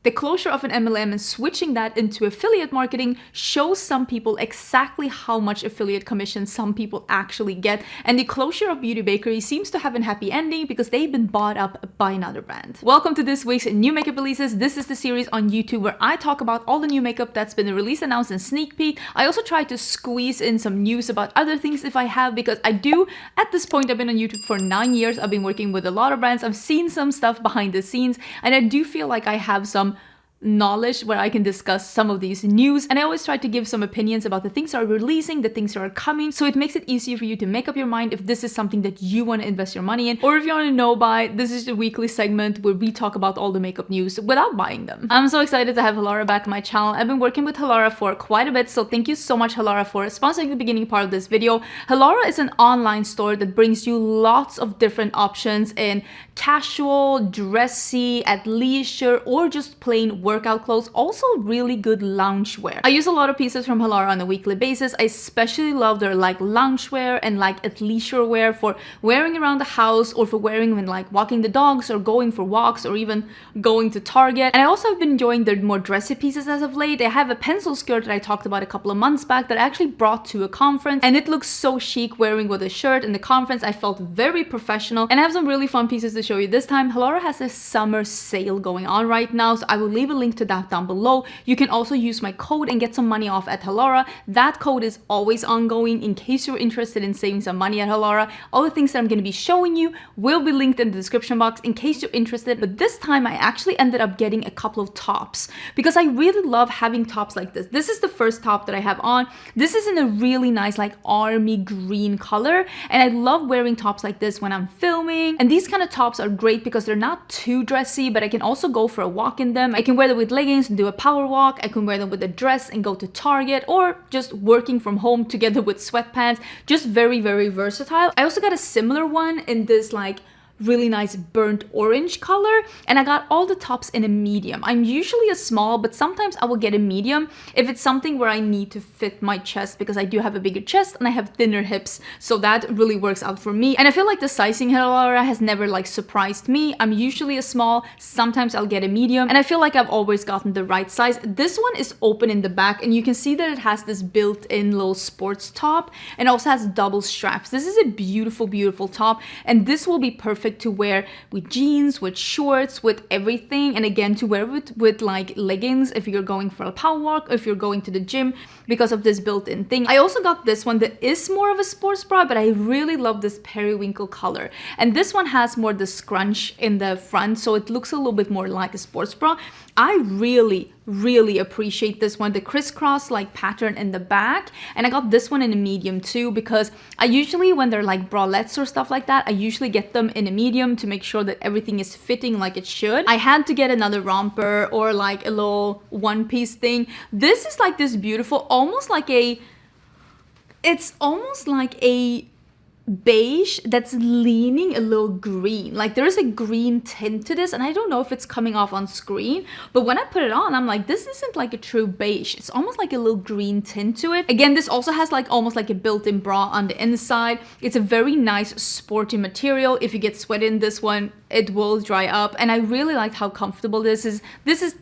The closure of an MLM and switching that into affiliate marketing shows some people exactly how much affiliate commission some people actually get, and the closure of Beauty Bakery seems to have a happy ending because they've been bought up by another brand. Welcome to this week's new makeup releases. This is the series on YouTube where I talk about all the new makeup that's been released, announced, and sneak peek. I also try to squeeze in some news about other things if I have, because I do, at this point, I've been on YouTube for 9 years. I've been working with a lot of brands. I've seen some stuff behind the scenes, and I do feel like I have some knowledge where I can discuss some of these news, and I always try to give some opinions about the things that are releasing, the things that are coming, so it makes it easier for you to make up your mind if this is something that you want to invest your money in, or if you want to know by. This is the weekly segment where we talk about all the makeup news without buying them. I'm so excited to have Halara back on my channel. I've been working with Halara for quite a bit, so thank you so much, Halara, for sponsoring the beginning part of this video. Halara is an online store that brings you lots of different options in casual, dressy, at leisure, or just plain workout clothes, also really good loungewear. I use a lot of pieces from Halara on a weekly basis. I especially love their loungewear and athleisure wear for wearing around the house, or for wearing when walking the dogs or going for walks, or even going to Target. And I also have been enjoying their more dressy pieces as of late. They have a pencil skirt that I talked about a couple of months back that I actually brought to a conference, and it looks so chic wearing with a shirt in the conference. I felt very professional, and I have some really fun pieces to show you this time. Halara has a summer sale going on right now, so I will leave a link to that down below. You can also use my code and get some money off at Halara. That code is always ongoing in case you're interested in saving some money at Halara. All the things that I'm going to be showing you will be linked in the description box in case you're interested. But this time I actually ended up getting a couple of tops because I really love having tops like this. This is the first top that I have on. This is in a really nice army green color, and I love wearing tops like this when I'm filming. And these kind of tops are great because they're not too dressy, but I can also go for a walk in them. I can wear them with leggings and do a power walk. I can wear them with a dress and go to Target, or just working from home together with sweatpants. Just very, very versatile. I also got a similar one in this really nice burnt orange color, and I got all the tops in a medium. I'm usually a small, but sometimes I will get a medium if it's something where I need to fit my chest, because I do have a bigger chest and I have thinner hips, so that really works out for me. And I feel like the sizing at Halara has never surprised me. I'm usually a small, sometimes I'll get a medium, and I feel like I've always gotten the right size. This one is open in the back, and you can see that it has this built-in little sports top, and also has double straps. This is a beautiful, beautiful top, and this will be perfect to wear with jeans, with shorts, with everything, and again to wear with leggings if you're going for a power walk, or if you're going to the gym, because of this built-in thing. I also got this one that is more of a sports bra, but I really love this periwinkle color, and this one has more the scrunch in the front, so it looks a little bit more like a sports bra. I really appreciate this one, the crisscross pattern in the back, and I got this one in a medium too, because I usually, when they're bralettes or stuff like that, I usually get them in a medium to make sure that everything is fitting like it should. I had to get another romper or a little one-piece thing. This is this beautiful, it's almost like a beige that's leaning a little green. There is a green tint to this, and I don't know if it's coming off on screen, but when I put it on, I'm this isn't a true beige. It's almost a little green tint to it. Again, this also has almost a built-in bra on the inside. It's a very nice sporty material. If you get sweat in this one, it will dry up, and I really liked how comfortable this is. This is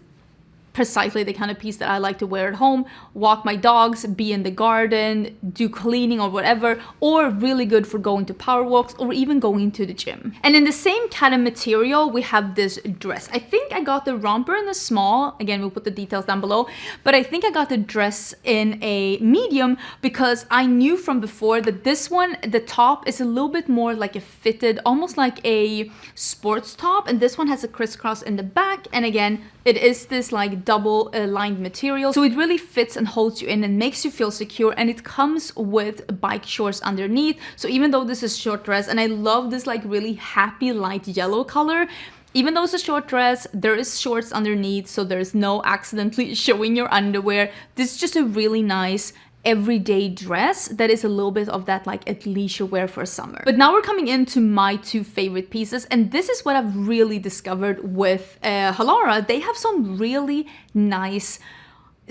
precisely the kind of piece that I like to wear at home, walk my dogs, be in the garden, do cleaning or whatever, or really good for going to power walks or even going to the gym. And in the same kind of material, we have this dress. I think I got the romper in the small. Again, we'll put the details down below, but I think I got the dress in a medium because I knew from before that this one, the top is a little bit more like a fitted, almost like a sports top, and this one has a crisscross in the back, and again, it is this double lined material, so it really fits and holds you in and makes you feel secure, and it comes with bike shorts underneath. So even though this is short dress, and I love this really happy light yellow color, even though it's a short dress, there is shorts underneath, so there's no accidentally showing your underwear. This is just a really nice everyday dress that is a little bit of that athleisure wear for summer. But now we're coming into my two favorite pieces, and this is what I've really discovered with Halara. They have some really nice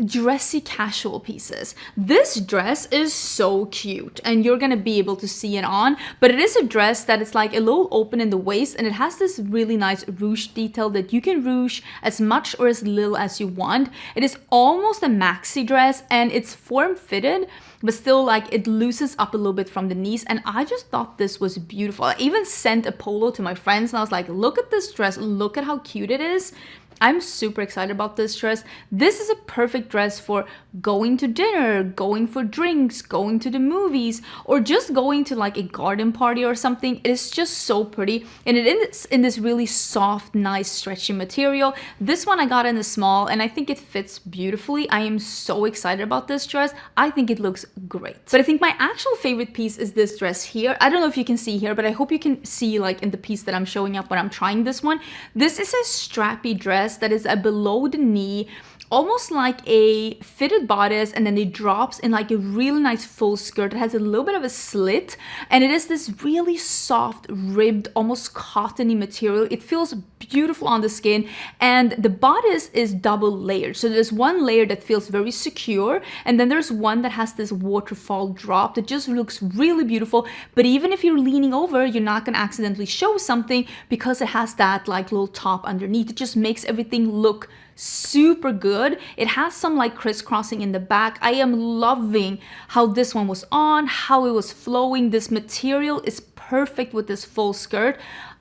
dressy casual pieces. This dress is so cute and you're gonna be able to see it on, but it is a dress that is like a little open in the waist and it has this really nice ruche detail that you can ruche as much or as little as you want. It is almost a maxi dress and it's form fitted, but still like it loosens up a little bit from the knees, and I just thought this was beautiful. I even sent a polo to my friends and I was like, look at this dress, look at how cute it is. I'm super excited about this dress. This is a perfect dress for going to dinner, going for drinks, going to the movies, or just going to like a garden party or something. It is just so pretty, and it is in this really soft, nice, stretchy material. This one I got in a small, and I think it fits beautifully. I am so excited about this dress. I think it looks great. But I think my actual favorite piece is this dress here. I don't know if you can see here, but I hope you can see like in the piece that I'm showing up when I'm trying this one. This is a strappy dress that is a below the knee, almost like a fitted bodice, and then it drops in like a really nice full skirt that has a little bit of a slit, and it is this really soft, ribbed, almost cottony material. It feels beautiful on the skin, and the bodice is double layered. So there's one layer that feels very secure, and then there's one that has this waterfall drop that just looks really beautiful. But even if you're leaning over, you're not gonna accidentally show something because it has that like little top underneath. It just makes everything look super good. It has some like crisscrossing in the back. I am loving how this one was on, how it was flowing. This material is perfect with this full skirt.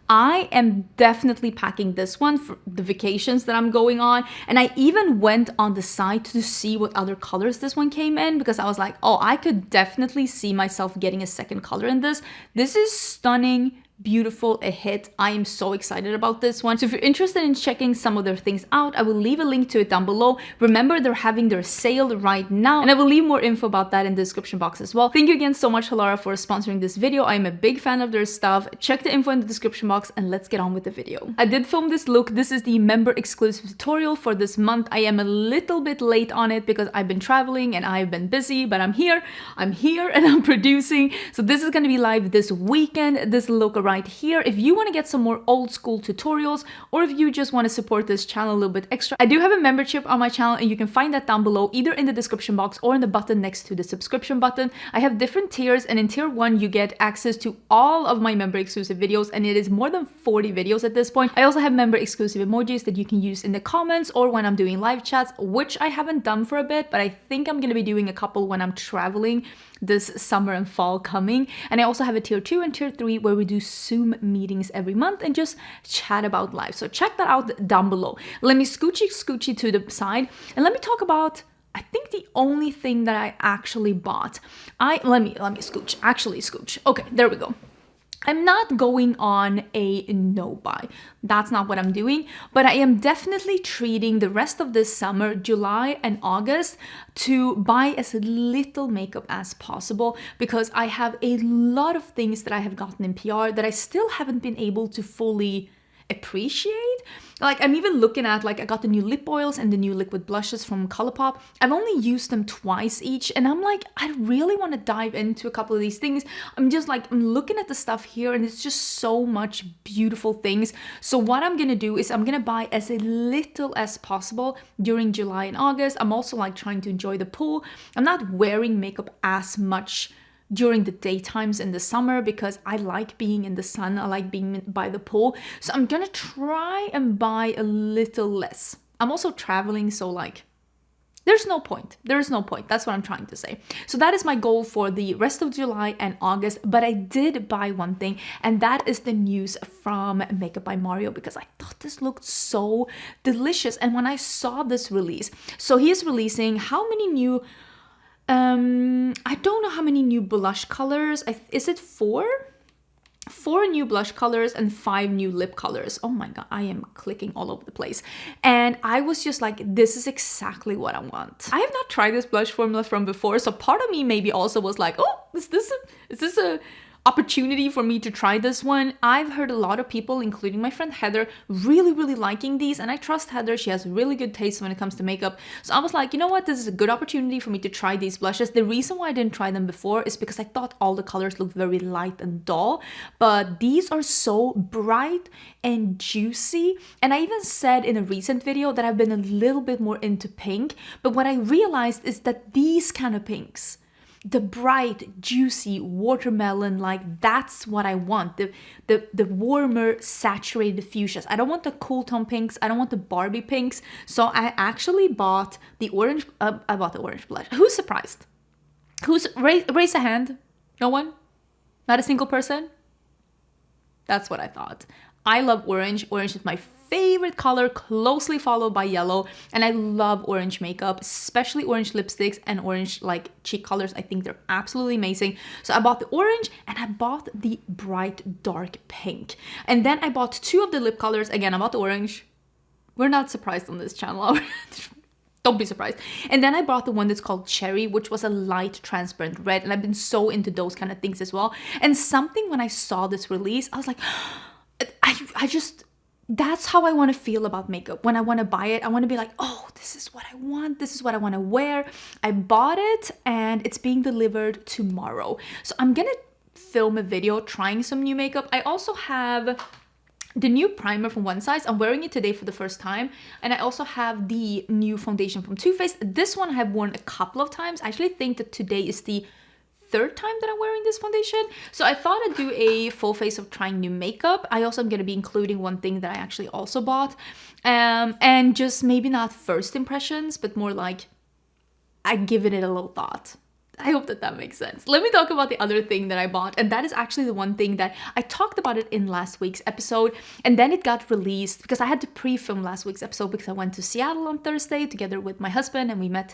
I am definitely packing this one for the vacations that I'm going on. And I even went on the site to see what other colors this one came in, because I was like, oh, I could definitely see myself getting a second color in this. This is stunning, beautiful, a hit. I am so excited about this one. So if you're interested in checking some of their things out, I will leave a link to it down below. Remember, they're having their sale right now, and I will leave more info about that in the description box as well. Thank you again so much, Halara, for sponsoring this video. I am a big fan of their stuff. Check the info in the description box and let's get on with the video. I did film this look. This is the member exclusive tutorial for this month. I am a little bit late on it because I've been traveling and I've been busy, but I'm here and I'm producing. So this is going to be live this weekend. This look right here. If you want to get some more old school tutorials, or if you just want to support this channel a little bit extra, I do have a membership on my channel, and you can find that down below, either in the description box or in the button next to the subscription button. I have different tiers, and in tier 1 you get access to all of my member exclusive videos, and it is more than 40 videos at this point. I also have member exclusive emojis that you can use in the comments or when I'm doing live chats, which I haven't done for a bit, but I think I'm going to be doing a couple when I'm traveling this summer and fall coming. And I also have a tier 2 and tier 3 where we do Zoom meetings every month and just chat about life. So check that out down below. Let me scoochie to the side, and let me talk about, I think, the only thing that I actually bought. Let me scooch. Okay, there we go. I'm not going on a no buy. That's not what I'm doing, but I am definitely treating the rest of this summer, July and August, to buy as little makeup as possible, because I have a lot of things that I have gotten in PR that I still haven't been able to fully appreciate. Like, I'm even looking at, like, I got the new lip oils and the new liquid blushes from Colourpop. I've only used them twice each, and I'm like, I really want to dive into a couple of these things. I'm looking at the stuff here, and it's just so much beautiful things. So what I'm gonna do is I'm gonna buy as little as possible during July and August. I'm also like trying to enjoy the pool. I'm not wearing makeup as much during the daytimes in the summer because I like being in the sun. I like being by the pool. So I'm gonna try and buy a little less. I'm also traveling, so like there's no point. That's what I'm trying to say. So that is my goal for the rest of July and August. But I did buy one thing, and that is the news from Makeup by Mario, because I thought this looked so delicious. And when I saw this release, so he is releasing how many new I don't know how many new blush colors. Is it 4? 4 new blush colors and 5 new lip colors. Oh my god, I am clicking all over the place. And I was just like, this is exactly what I want. I have not tried this blush formula from before, so part of me maybe also was like, oh, is this a opportunity for me to try this one. I've heard a lot of people, including my friend Heather, really liking these, and I trust Heather. She has really good taste when it comes to makeup. So I was like, you know what, this is a good opportunity for me to try these blushes. The reason why I didn't try them before is because I thought all the colors looked very light and dull, but these are so bright and juicy. And I even said in a recent video that I've been a little bit more into pink, but what I realized is that these kind of pinks, the bright, juicy watermelon, like that's what I want. The warmer, saturated fuchsias. I don't want the cool tone pinks. I don't want the Barbie pinks. So I actually bought the orange. I bought the orange blush. Who's surprised? Raise a hand? No one? Not a single person? That's what I thought. I love orange. Orange is my favorite color, closely followed by yellow, and I love orange makeup, especially orange lipsticks and orange like cheek colors. I think they're absolutely amazing. So I bought the orange and I bought the bright dark pink, and then I bought 2 of the lip colors. Again, I bought the orange. We're not surprised on this channel. Don't be surprised. And then I bought the one that's called Cherry, which was a light transparent red, and I've been so into those kind of things as well. And something when I saw this release, I was like, I just, that's how I want to feel about makeup. When I want to buy it, I want to be like, oh, this is what I want. This is what I want to wear. I bought it and it's being delivered tomorrow. So I'm going to film a video trying some new makeup. I also have the new primer from One Size. I'm wearing it today for the first time. And I also have the new foundation from Too Faced. This one I have worn a couple of times. I actually think that today is the 3rd time that I'm wearing this foundation. So I thought I'd do a full face of trying new makeup. I also am going to be including one thing that I actually also bought. And just maybe not first impressions, but more like I give it a little thought. I hope that that makes sense. Let me talk about the other thing that I bought. And that is actually the one thing that I talked about it in last week's episode. And then it got released because I had to pre-film last week's episode because I went to Seattle on Thursday together with my husband. And we met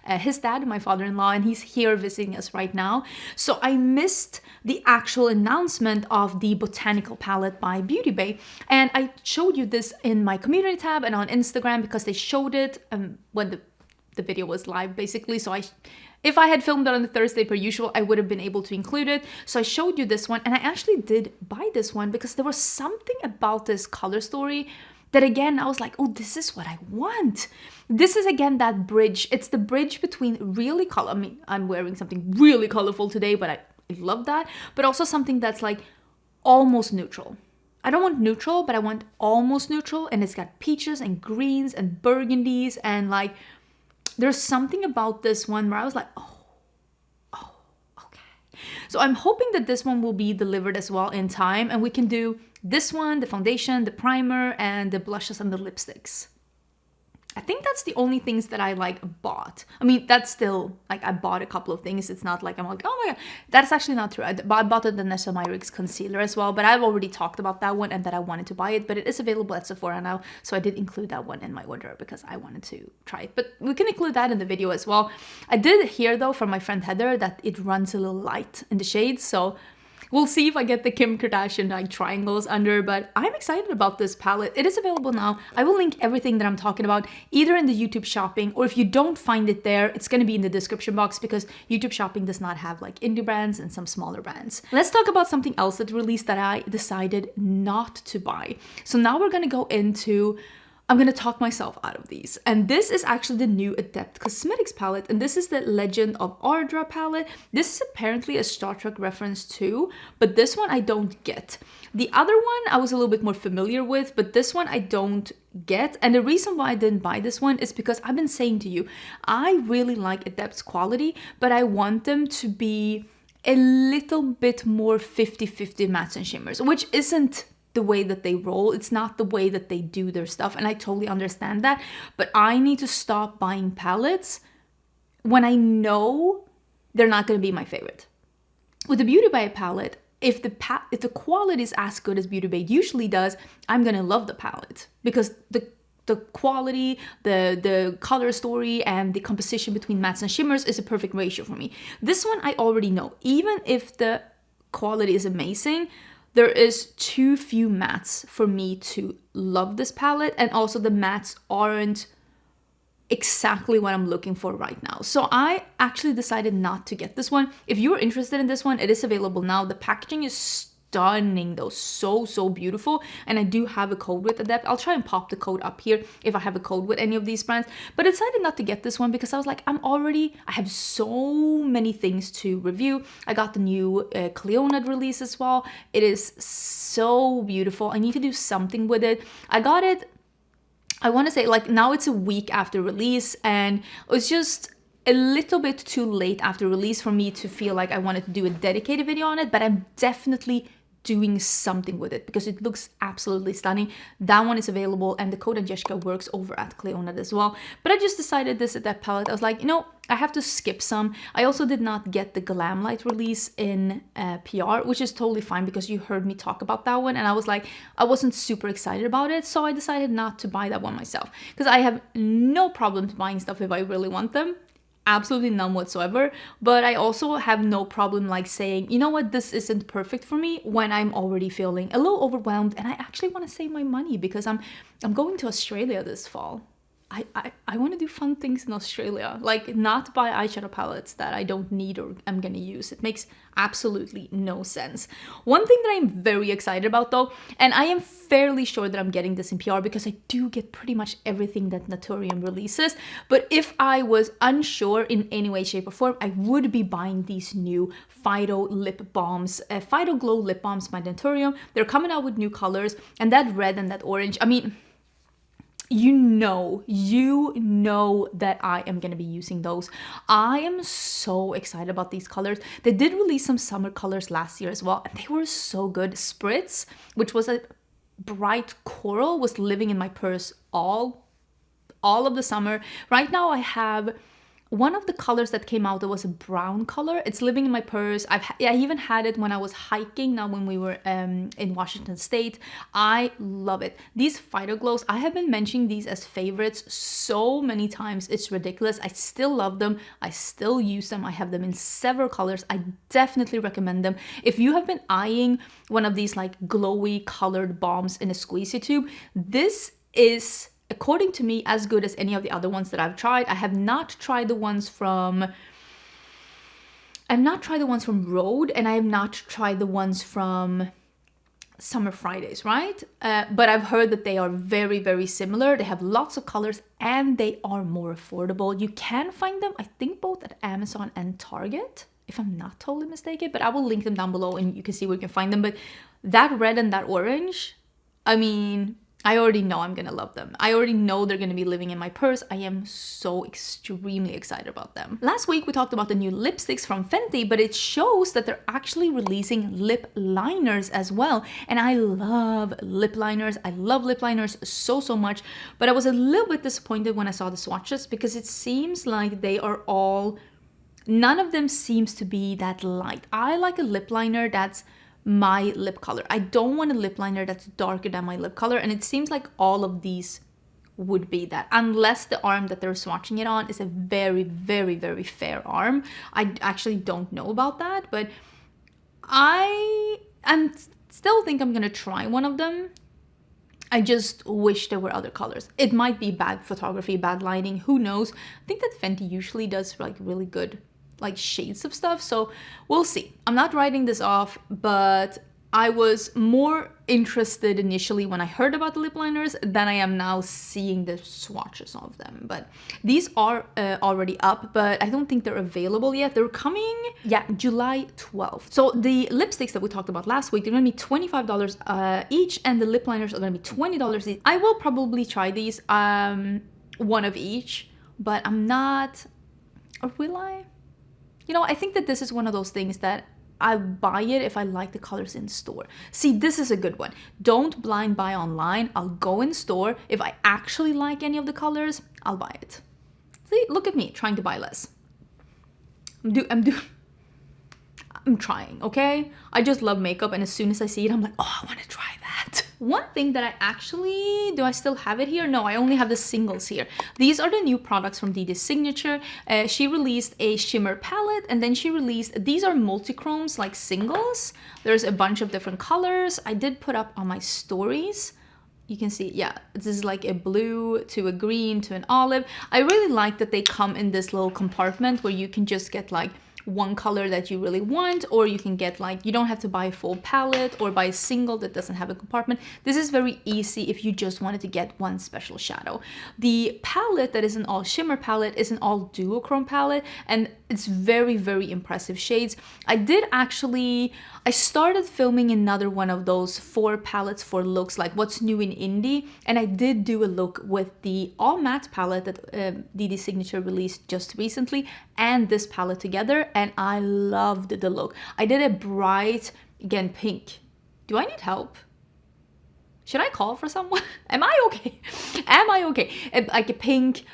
his dad, my father-in-law. And he's here visiting us right now. So I missed the actual announcement of the Botanical palette by Beauty Bay. And I showed you this in my community tab and on Instagram because they showed it when the video was live, basically. So if I had filmed it on the Thursday per usual, I would have been able to include it. So I showed you this one, and I actually did buy this one because there was something about this color story that, again, I was like, oh, this is what I want. This is, again, that bridge. It's the bridge between really color. I mean, I'm wearing something really colorful today, but I love that. But also something that's like almost neutral. I don't want neutral, but I want almost neutral. And it's got peaches and greens and burgundies, and like, there's something about this one where I was like, oh, okay. So I'm hoping that this one will be delivered as well in time, and we can do this one, the foundation, the primer, and the blushes and the lipsticks. I think that's the only things that I like bought. I mean, that's still like I bought a couple of things. It's not like I'm like, oh my god, that's actually not true. I bought the Danessa Myricks concealer as well, but I've already talked about that one and that I wanted to buy it, but it is available at Sephora now. So I did include that one in my order because I wanted to try it, but we can include that in the video as well. I did hear though from my friend Heather that it runs a little light in the shades. So we'll see if I get the Kim Kardashian like triangles under, but I'm excited about this palette. It is available now. I will link everything that I'm talking about either in the YouTube shopping, or if you don't find it there, it's going to be in the description box because YouTube shopping does not have like indie brands and some smaller brands. Let's talk about something else that released that I decided not to buy. So now we're going to go into, I'm going to talk myself out of these. And this is actually the new Adept Cosmetics palette. And this is the Legend of Ardra palette. This is apparently a Star Trek reference too, but this one I don't get. The other one I was a little bit more familiar with, but this one I don't get. And the reason why I didn't buy this one is because I've been saying to you, I really like Adept's quality, but I want them to be a little bit more 50-50 mattes and shimmers, which isn't the way that they roll. It's not the way that they do their stuff, and I totally understand that, but I need to stop buying palettes when I know they're not going to be my favorite. With the Beauty Bay palette, if the quality is as good as Beauty Bay usually does, I'm going to love the palette because the quality, the color story, and the composition between mattes and shimmers is a perfect ratio for me. This one I already know. Even if the quality is amazing, there is too few mattes for me to love this palette, and also the mattes aren't exactly what I'm looking for right now. So I actually decided not to get this one. If you're interested in this one, it is available now. The packaging is stunning though, so beautiful, and I do have a code with Adept. I'll try and pop the code up here if I have a code with any of these brands, but I decided not to get this one because I was like, I have so many things to review. I got the new Clionadh release as well. It is so beautiful. I need to do something with it. I got it, I want to say, like, now it's a week after release, and it was just a little bit too late after release for me to feel like I wanted to do a dedicated video on it, but I'm definitely doing something with it because it looks absolutely stunning. That one is available, and the code Agnieszka works over at Clionadh as well. But I just decided this at that palette. I was like, you know, I have to skip some. I also did not get the Glamlite release in PR, which is totally fine because you heard me talk about that one, and I was like, I wasn't super excited about it, so I decided not to buy that one myself because I have no problems buying stuff if I really want them. Absolutely none whatsoever, but I also have no problem like saying, you know what, this isn't perfect for me when I'm already feeling a little overwhelmed and I actually want to save my money because I'm going to Australia this fall. I want to do fun things in Australia, like not buy eyeshadow palettes that I don't need or I'm gonna use. It makes absolutely no sense. One thing that I'm very excited about though, and I am fairly sure that I'm getting this in PR because I do get pretty much everything that Naturium releases, but if I was unsure in any way, shape or form, I would be buying these new Phyto lip balms, Phyto-Glow lip balms by Naturium. They're coming out with new colors, and that red and that orange, I mean, you know that I am going to be using those. I am so excited about these colors. They did release some summer colors last year as well, and they were so good. Spritz, which was a bright coral, was living in my purse all of the summer. Right now I have one of the colors that came out that was a brown color. It's living in my purse. I even had it when I was hiking, now when we were in Washington State. I love it. These Phyto-Glows, I have been mentioning these as favorites so many times. It's ridiculous. I still love them. I still use them. I have them in several colors. I definitely recommend them. If you have been eyeing one of these like glowy colored balms in a squeezy tube, this is, according to me, as good as any of the other ones that I've tried. I have not tried the ones from Rhode, and I have not tried the ones from Summer Fridays, right? But I've heard that they are very, very similar. They have lots of colors and they are more affordable. You can find them, I think, both at Amazon and Target, if I'm not totally mistaken, but I will link them down below and you can see where you can find them. But that red and that orange, I mean, I already know I'm gonna love them. I already know they're gonna be living in my purse. I am so extremely excited about them. Last week we talked about the new lipsticks from Fenty, but it shows that they're actually releasing lip liners as well. And I love lip liners. I love lip liners so much, but I was a little bit disappointed when I saw the swatches because it seems like they are all, none of them seems to be that light. I like a lip liner that's my lip color. I don't want a lip liner that's darker than my lip color, and it seems like all of these would be that, unless the arm that they're swatching it on is a very, very, very fair arm. I actually don't know about that, but I still think I'm gonna try one of them. I just wish there were other colors. It might be bad photography, bad lighting, who knows. I think that Fenty usually does like really good like shades of stuff, so we'll see. I'm not writing this off, but I was more interested initially when I heard about the lip liners than I am now seeing the swatches of them. But these are already up, but I don't think they're available yet. They're coming, yeah, July 12th. So the lipsticks that we talked about last week, they're gonna be $25 each, and the lip liners are gonna be $20 each. I will probably try these, one of each, but I'm not, or will I? You know, I think that this is one of those things that I buy it if I like the colors in store. See, this is a good one. Don't blind buy online. I'll go in store. If I actually like any of the colors, I'll buy it. See, look at me trying to buy less. I'm trying, okay? I just love makeup, and as soon as I see it, I'm like, oh, I want to try that. One thing that I actually, do I still have it here? No, I only have the singles here. These are the new products from DeDe's Signature. She released a shimmer palette, and then she released, these are multi-chromes, like singles. There's a bunch of different colors. I did put up on my stories You can see, yeah, this is like a blue to a green to an olive. I really like that they come in this little compartment where you can just get like one color that you really want, or you can get like, you don't have to buy a full palette or buy a single that doesn't have a compartment. This is very easy if you just wanted to get one special shadow. The palette that is an all shimmer palette is an all duochrome palette, and it's very, very impressive shades. I started filming another one of those 4 palettes for looks, like what's new in indie, and I did do a look with the all matte palette that DeDe Signature released just recently and this palette together, and I loved the look. I did a bright, again, pink. Do I need help? Should I call for someone? Am I okay? Am I okay? Like a pink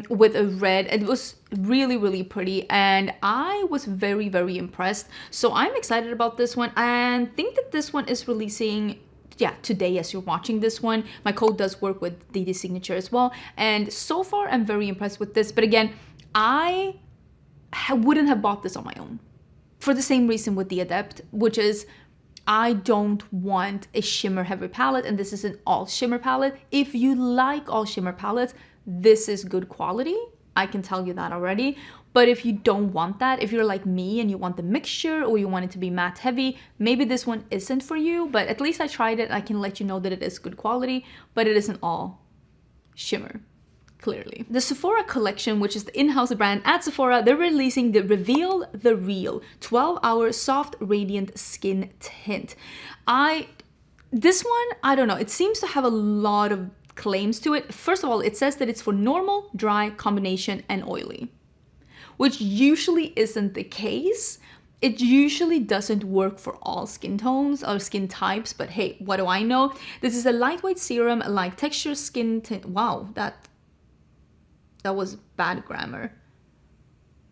with a red. It was really, really pretty, and I was very, very impressed. So I'm excited about this one, and think that this one is releasing, yeah, today as you're watching this one. My code does work with DeDe Signature as well, and so far I'm very impressed with this. But again, I wouldn't have bought this on my own for the same reason with the Adept, which is I don't want a shimmer heavy palette, and this is an all shimmer palette. If you like all shimmer palettes, this is good quality. I can tell you that already. But if you don't want that, if you're like me and you want the mixture or you want it to be matte heavy, maybe this one isn't for you, but at least I tried it. I can let you know that it is good quality, but it isn't all shimmer. Clearly. The Sephora collection, which is the in-house brand at Sephora, they're releasing the Reveal the Real 12-hour soft radiant skin tint. This one, I don't know, it seems to have a lot of claims to it. First of all, it says that it's for normal, dry, combination, and oily, which usually isn't the case. It usually doesn't work for all skin tones or skin types, but hey, what do I know? This is a lightweight serum, a light texture skin tint. Wow, that was bad grammar.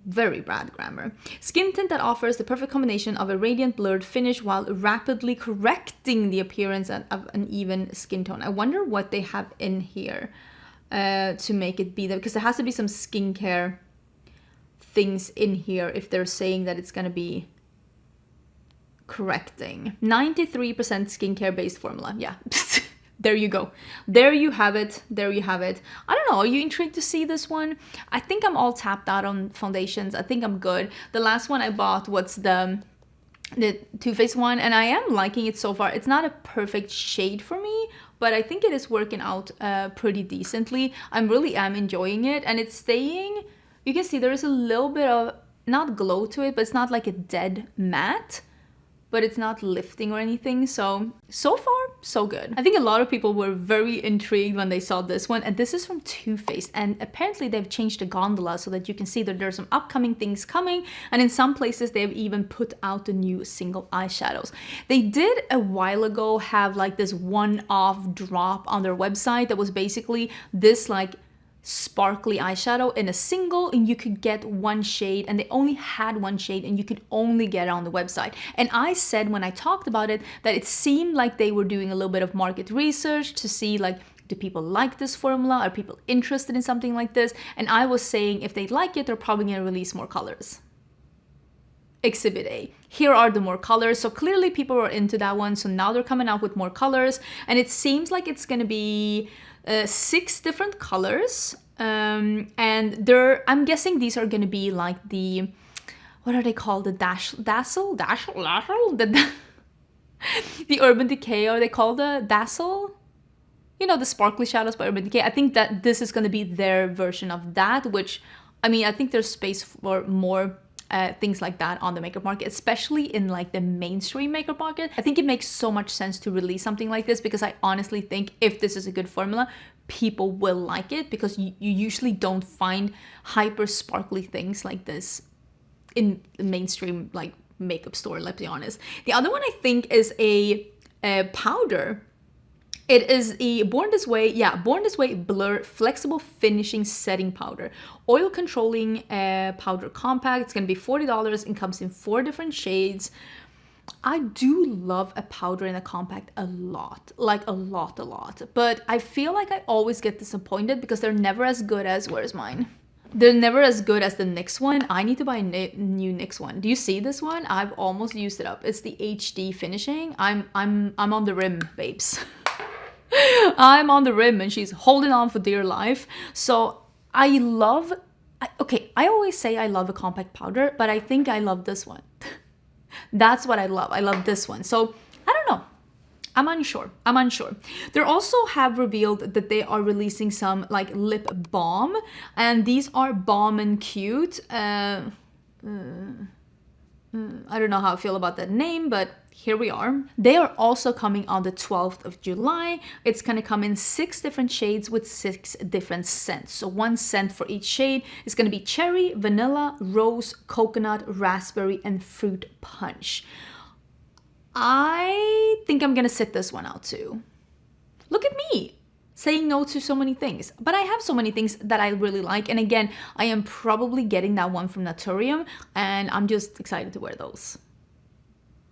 Very bad grammar. Skin tint that offers the perfect combination of a radiant blurred finish while rapidly correcting the appearance of an even skin tone. I wonder what they have in here to make it be there, because there has to be some skincare things in here if they're saying that it's going to be correcting. 93% skincare based formula. Yeah. There you go. There you have it. There you have it. I don't know. Are you intrigued to see this one? I think I'm all tapped out on foundations. I think I'm good. The last one I bought was the Too Faced one, and I am liking it so far. It's not a perfect shade for me, but I think it is working out pretty decently. I really am enjoying it, and it's staying. You can see there is a little bit of, not glow to it, but it's not like a dead matte, but it's not lifting or anything. So far, so good. I think a lot of people were very intrigued when they saw this one, and this is from Too Faced, and apparently they've changed the gondola so that you can see that there's some upcoming things coming, and in some places they've even put out the new single eyeshadows. They did a while ago have like this one-off drop on their website that was basically this like sparkly eyeshadow in a single, and you could get one shade, and they only had one shade, and you could only get it on the website. And I said when I talked about it that it seemed like they were doing a little bit of market research to see like, do people like this formula? Are people interested in something like this? And I was saying if they like it, they're probably going to release more colors. Exhibit A. Here are the more colors. So clearly people are into that one. So now they're coming out with more colors, and it seems like it's going to be 6 different colors, and I'm guessing these are going to be like the, what are they called, the dazzle, the Urban Decay, or they call the dazzle, you know, the sparkly shadows by Urban Decay. I think that this is going to be their version of that, which, I mean, I think there's space for more things like that on the makeup market, especially in like the mainstream makeup market. I think it makes so much sense to release something like this, because I honestly think if this is a good formula, people will like it, because you usually don't find hyper sparkly things like this in the mainstream like makeup store, let's be honest. The other one I think is a powder. It is a Born This Way Blur Flexible Finishing Setting Powder. Oil Controlling Powder Compact. It's going to be $40 and comes in 4 different shades. I do love a powder in a compact a lot. Like a lot. But I feel like I always get disappointed because they're never as good as, where's mine? They're never as good as the NYX one. I need to buy a new NYX one. Do you see this one? I've almost used it up. It's the HD finishing. I'm on the rim, babes. I'm on the rim and she's holding on for dear life. So I love, okay, I always say I love a compact powder, but I think I love this one. That's what I love. I love this one. So I don't know. I'm unsure. They also have revealed that they are releasing some like lip balm, and these are Balm and Cute. I don't know how I feel about that name, but here we are. They are also coming on the 12th of July. It's gonna come in 6 different shades with 6 different scents. So 1 scent for each shade. It's gonna be cherry, vanilla, rose, coconut, raspberry, and fruit punch. I think I'm gonna sit this one out too. Look at me saying no to so many things, but I have so many things that I really like. And again, I am probably getting that one from Naturium, and I'm just excited to wear those.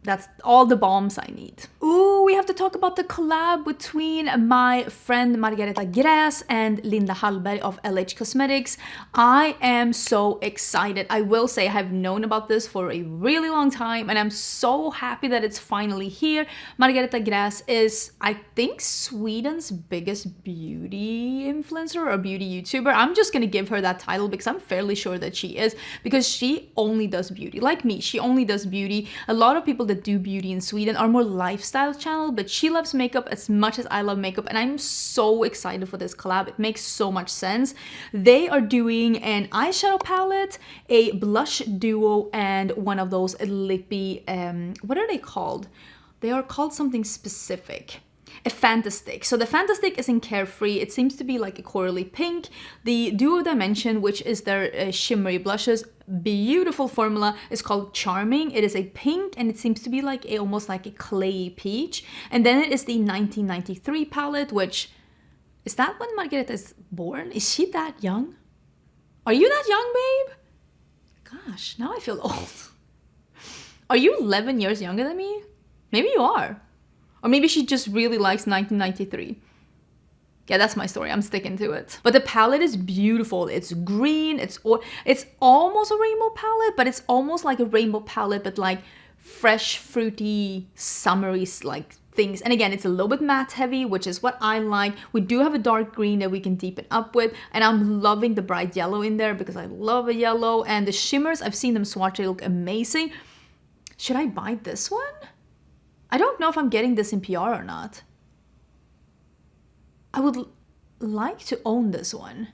That's all the balms I need. Ooh, we have to talk about the collab between my friend Margareta Gräs and Linda Hallberg of LH Cosmetics. I am so excited. I will say I have known about this for a really long time, and I'm so happy that it's finally here. Margareta Gräs is, I think, Sweden's biggest beauty influencer or beauty YouTuber. I'm just gonna give her that title because I'm fairly sure that she is, because she only does beauty. Like me, she only does beauty. A lot of people that do beauty in Sweden are more lifestyle channel, but she loves makeup as much as I love makeup, and I'm so excited for this collab. It makes so much sense. They are doing an eyeshadow palette, a blush duo, and one of those lippy, what are they called? They are called something specific. A Fantastic. So the Fantastic is in Carefree. It seems to be like a corally pink. The Duo Dimension, which is their shimmery blushes, beautiful formula, is called Charming. It is a pink, and it seems to be like a almost like a clay peach. And then it is the 1993 palette, which is that when Margareta is born? Is she that young? Are you that young, babe? Gosh, now I feel old. Are you 11 years younger than me? Maybe you are. Or maybe she just really likes 1993. Yeah, that's my story. I'm sticking to it. But the palette is beautiful. It's green. It's almost a rainbow palette, but it's almost like a rainbow palette, but like fresh, fruity, summery like things. And again, it's a little bit matte heavy, which is what I like. We do have a dark green that we can deepen up with, and I'm loving the bright yellow in there because I love a yellow. And the shimmers, I've seen them swatch. They look amazing. Should I buy this one? I don't know if I'm getting this in PR or not. I would like to own this one.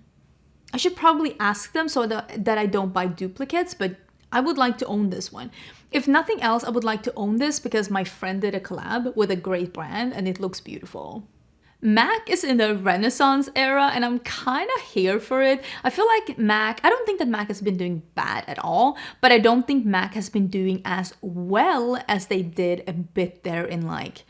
I should probably ask them so that I don't buy duplicates, but I would like to own this one. If nothing else, I would like to own this because my friend did a collab with a great brand and it looks beautiful. MAC is in the Renaissance era, and I'm kind of here for it. I feel like MAC, I don't think that MAC has been doing bad at all, but I don't think MAC has been doing as well as they did a bit there in like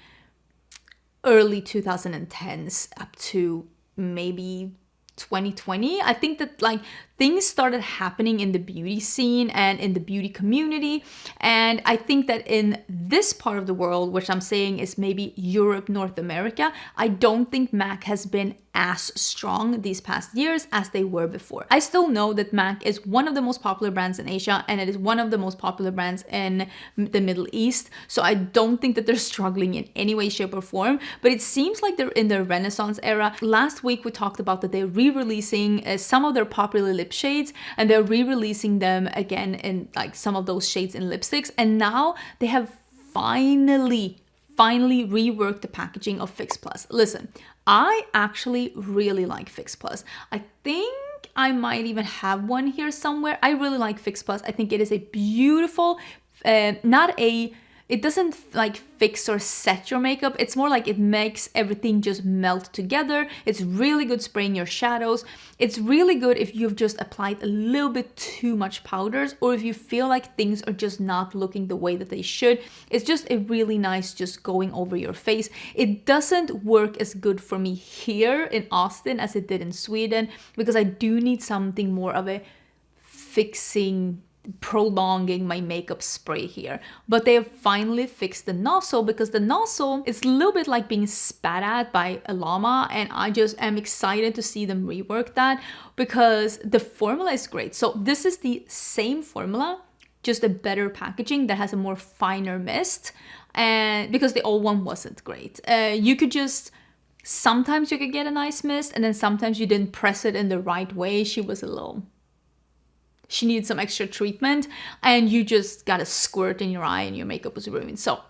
early 2010s up to maybe 2020. I think that like things started happening in the beauty scene and in the beauty community, and I think that in this part of the world, which I'm saying is maybe Europe, North America, I don't think MAC has been as strong these past years as they were before. I still know that MAC is one of the most popular brands in Asia, and it is one of the most popular brands in the Middle East, so I don't think that they're struggling in any way, shape, or form, but it seems like they're in their Renaissance era. Last week we talked about that they're re-releasing some of their popular lip shades, and they're re-releasing them again in like some of those shades in lipsticks, and now they have finally reworked the packaging of Fix Plus. Listen, I actually really like Fix Plus. I think I might even have one here somewhere. I really like Fix Plus. I think it is a beautiful, it doesn't like fix or set your makeup. It's more like it makes everything just melt together. It's really good spraying your shadows. It's really good if you've just applied a little bit too much powders, or if you feel like things are just not looking the way that they should. It's just a really nice just going over your face. It doesn't work as good for me here in Austin as it did in Sweden, because I do need something more of a fixing, prolonging my makeup spray here. But they have finally fixed the nozzle, because the nozzle is a little bit like being spat at by a llama, and I just am excited to see them rework that because the formula is great. So this is the same formula, just a better packaging that has a more finer mist, and because the old one wasn't great. You could just Sometimes you could get a nice mist, and then sometimes you didn't press it in the right way. She needed some extra treatment, and you just got a squirt in your eye and your makeup was ruined. So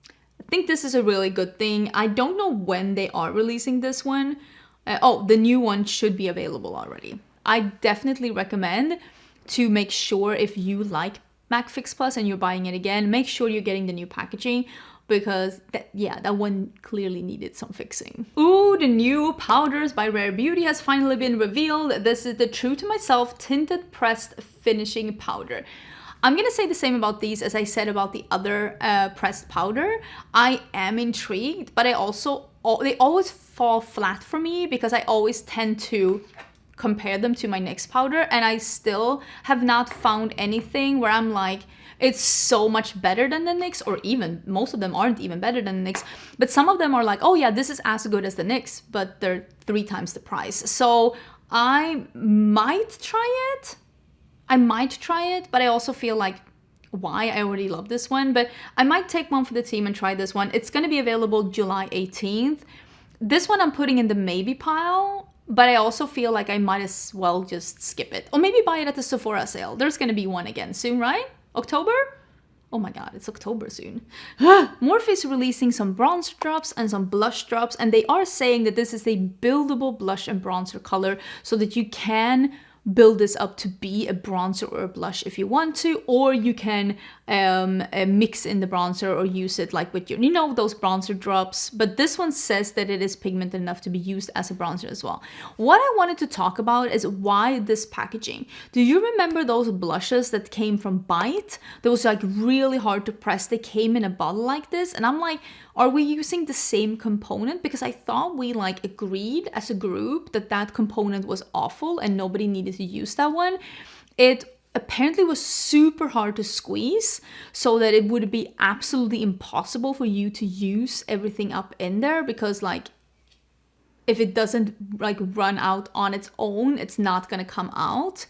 I think this is a really good thing. I don't know when they are releasing this one. The new one should be available already. I definitely recommend to make sure, if you like MAC Fix Plus and you're buying it again, make sure you're getting the new packaging, because that one clearly needed some fixing. Ooh, the new powders by Rare Beauty has finally been revealed. This is the True to Myself Tinted Pressed Finishing Powder. I'm gonna say the same about these as I said about the other pressed powder. I am intrigued, but they always fall flat for me because I always tend to compare them to my NYX powder, and I still have not found anything where I'm like, it's so much better than the NYX, or even most of them aren't even better than the NYX, but some of them are like, oh yeah, this is as good as the NYX, but they're 3 times the price. So I might try it. But I also feel like, why? I already love this one, but I might take one for the team and try this one. It's going to be available July 18th. This one I'm putting in the maybe pile, but I also feel like I might as well just skip it. Or maybe buy it at the Sephora sale. There's going to be one again soon, right? October? Oh my god, it's October soon. Morphe is releasing some bronzer drops and some blush drops, and they are saying that this is a buildable blush and bronzer color, so that you can build this up to be a bronzer or a blush if you want to, or you can mix in the bronzer or use it like with your, those bronzer drops. But this one says that it is pigmented enough to be used as a bronzer as well. What I wanted to talk about is why this packaging. Do you remember those blushes that came from Bite? That was like really hard to press. They came in a bottle like this, and I'm like, are we using the same component? Because I thought we like agreed as a group that that component was awful and nobody needed to use that one. It apparently was super hard to squeeze, so that it would be absolutely impossible for you to use everything up in there, because like if it doesn't like run out on its own, it's not gonna come out.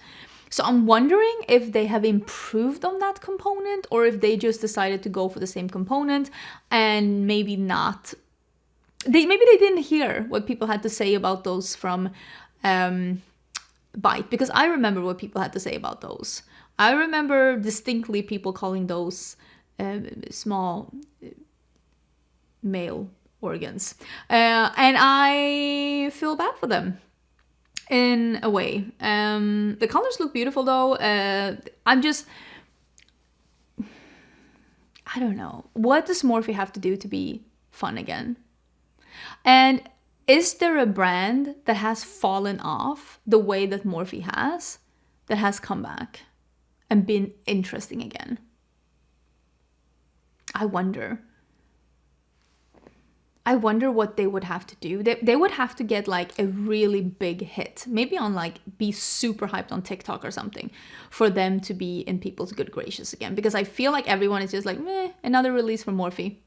So I'm wondering if they have improved on that component, or if they just decided to go for the same component and maybe not. Maybe they didn't hear what people had to say about those from Bite, because I remember what people had to say about those. I remember distinctly people calling those small male organs, and I feel bad for them. In a way. The colors look beautiful though. I don't know. What does Morphe have to do to be fun again? And is there a brand that has fallen off the way that Morphe has, that has come back and been interesting again? I wonder what they would have to do. They would have to get like a really big hit, maybe on like be super hyped on TikTok or something, for them to be in people's good graces again. Because I feel like everyone is just like, meh, another release from Morphe.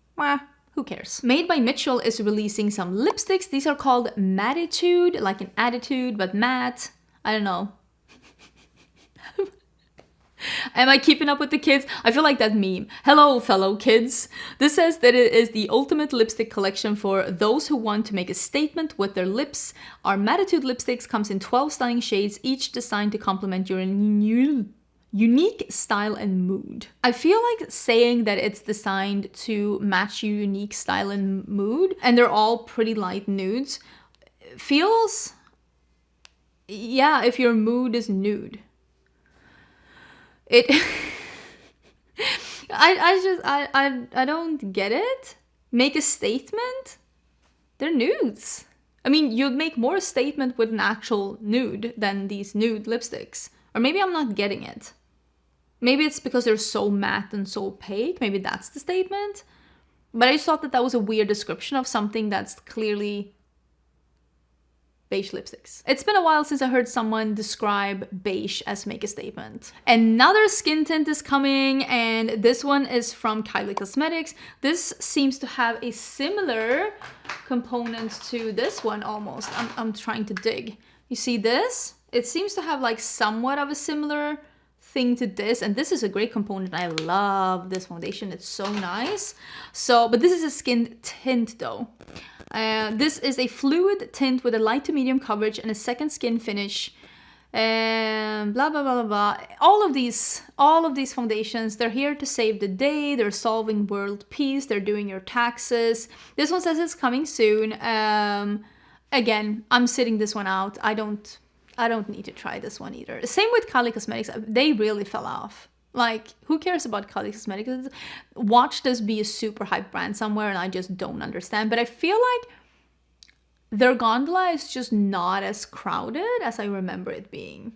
Who cares? Made by Mitchell is releasing some lipsticks. These are called Mattitude, like an attitude, but matte. I don't know. Am I keeping up with the kids? I feel like that meme. Hello, fellow kids. This says that it is the ultimate lipstick collection for those who want to make a statement with their lips. Our Mattitude lipsticks comes in 12 stunning shades, each designed to complement your unique style and mood. I feel like saying that it's designed to match your unique style and mood, and they're all pretty light nudes, feels, yeah, if your mood is nude. I don't get it. Make a statement? They're nudes. I mean, you'd make more statement with an actual nude than these nude lipsticks. Or maybe I'm not getting it. Maybe it's because they're so matte and so opaque. Maybe that's the statement. But I just thought that that was a weird description of something that's clearly beige lipsticks. It's been a while since I heard someone describe beige as make a statement. Another skin tint is coming, and this one is from Kylie Cosmetics. This seems to have a similar component to this one almost. I'm trying to dig. You see this? It seems to have like somewhat of a similar thing to this, and this is a great component. I love this foundation. It's so nice. But this is a skin tint though. This is a fluid tint with a light to medium coverage and a second skin finish. Blah blah blah blah blah. All of these foundations, they're here to save the day. They're solving world peace. They're doing your taxes. This one says it's coming soon. Again, I'm sitting this one out. I don't need to try this one either. Same with Kylie Cosmetics. They really fell off. Like, who cares about Kylie Cosmetics? Watch this be a super hype brand somewhere, and I just don't understand. But I feel like their gondola is just not as crowded as I remember it being.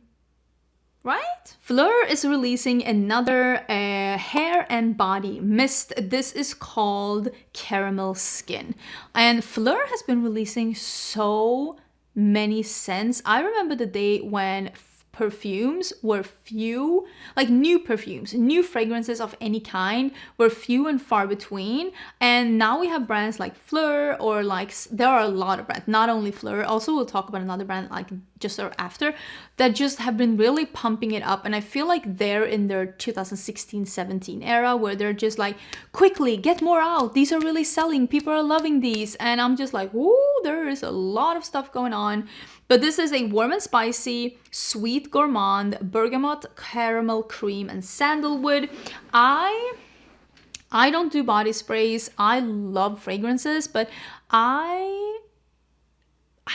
Right? Fleur is releasing another hair and body mist. This is called Caramel Skin. And Fleur has been releasing so many scents. I remember the day when perfumes were few, like new perfumes, new fragrances of any kind were few and far between. And now we have brands like Fleur, or like, there are a lot of brands, not only Fleur, also we'll talk about another brand like just after, that just have been really pumping it up. And I feel like they're in their 2016-17 era where they're just like, quickly get more out, these are really selling, people are loving these. And I'm just like, whoo, there is a lot of stuff going on. But this is a warm and spicy, sweet gourmand, bergamot, caramel, cream, and sandalwood. I don't do body sprays. I love fragrances, but I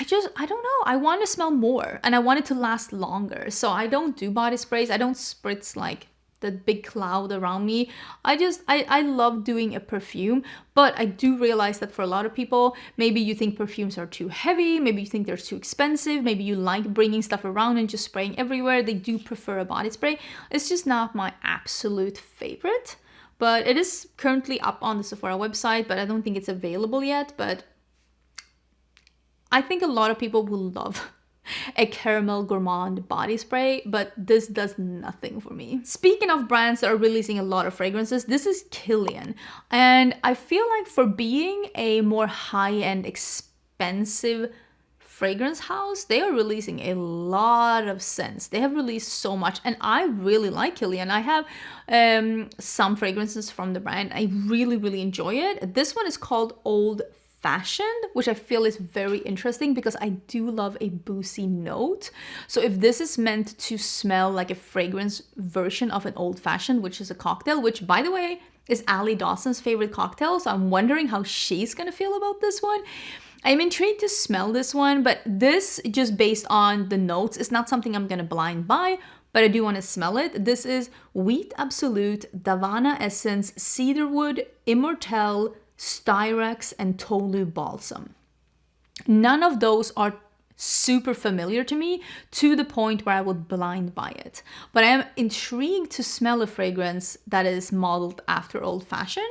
don't know. I want to smell more and I want it to last longer. So I don't do body sprays. I don't spritz like the big cloud around me. I love doing a perfume, but I do realize that for a lot of people, maybe you think perfumes are too heavy, maybe you think they're too expensive, maybe you like bringing stuff around and just spraying everywhere. They do prefer a body spray. It's just not my absolute favorite, but it is currently up on the Sephora website, but I don't think it's available yet. But I think a lot of people will love a caramel gourmand body spray, but this does nothing for me. Speaking of brands that are releasing a lot of fragrances, this is Kilian. And I feel like for being a more high-end, expensive fragrance house, they are releasing a lot of scents. They have released so much, and I really like Kilian. I have some fragrances from the brand. I really enjoy it. This one is called Old Fashioned, which I feel is very interesting because I do love a boozy note. So if this is meant to smell like a fragrance version of an old fashioned, which is a cocktail, which by the way is Allie Dawson's favorite cocktail, so I'm wondering how she's gonna feel about this one. I'm intrigued to smell this one, but this, just based on the notes, is not something I'm gonna blind buy, but I do want to smell it. This is Wheat Absolute, Davana Essence, Cedarwood, Immortelle, Styrax, and Tolu Balsam. None of those are super familiar to me to the point where I would blind buy it. But I am intrigued to smell a fragrance that is modeled after Old Fashioned.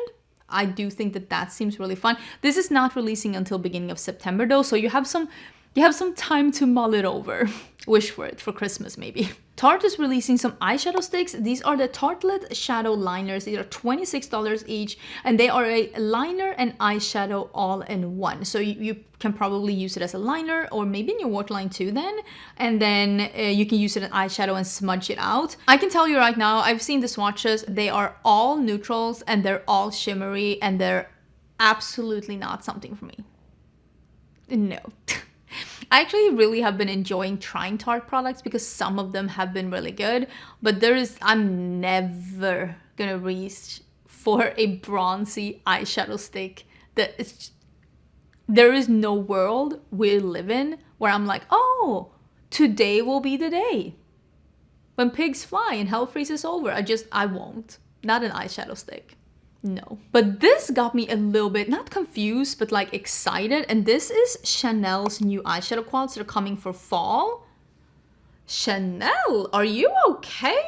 I do think that seems really fun. This is not releasing until beginning of September though, so you have some time to mull it over. Wish for it for Christmas maybe. Tarte is releasing some eyeshadow sticks. These are the Tartelette Shadow Liners. These are $26 each, and they are a liner and eyeshadow all in one. So you can probably use it as a liner or maybe in your waterline too then. And then you can use it as eyeshadow and smudge it out. I can tell you right now, I've seen the swatches. They are all neutrals and they're all shimmery and they're absolutely not something for me. No. I actually really have been enjoying trying Tarte products because some of them have been really good, but I'm never gonna reach for a bronzy eyeshadow stick there is no world we live in where I'm like, oh, today will be the day when pigs fly and hell freezes over. I won't. Not an eyeshadow stick. No. But this got me a little bit, not confused, but like excited. And this is Chanel's new eyeshadow quads that are coming for fall. Chanel, are you okay?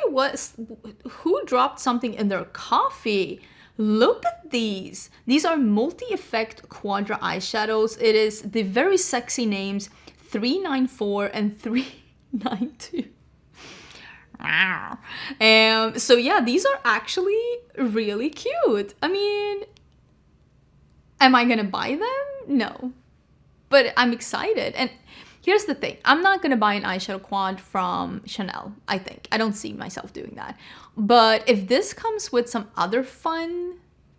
Who dropped something in their coffee? Look at these. These are multi-effect quadra eyeshadows. It is the very sexy names 394 and 392. So yeah, these are actually really cute. I mean, am I gonna buy them? No, but I'm excited. And here's the thing, I'm not gonna buy an eyeshadow quad from Chanel. I don't see myself doing that. But if this comes with some other fun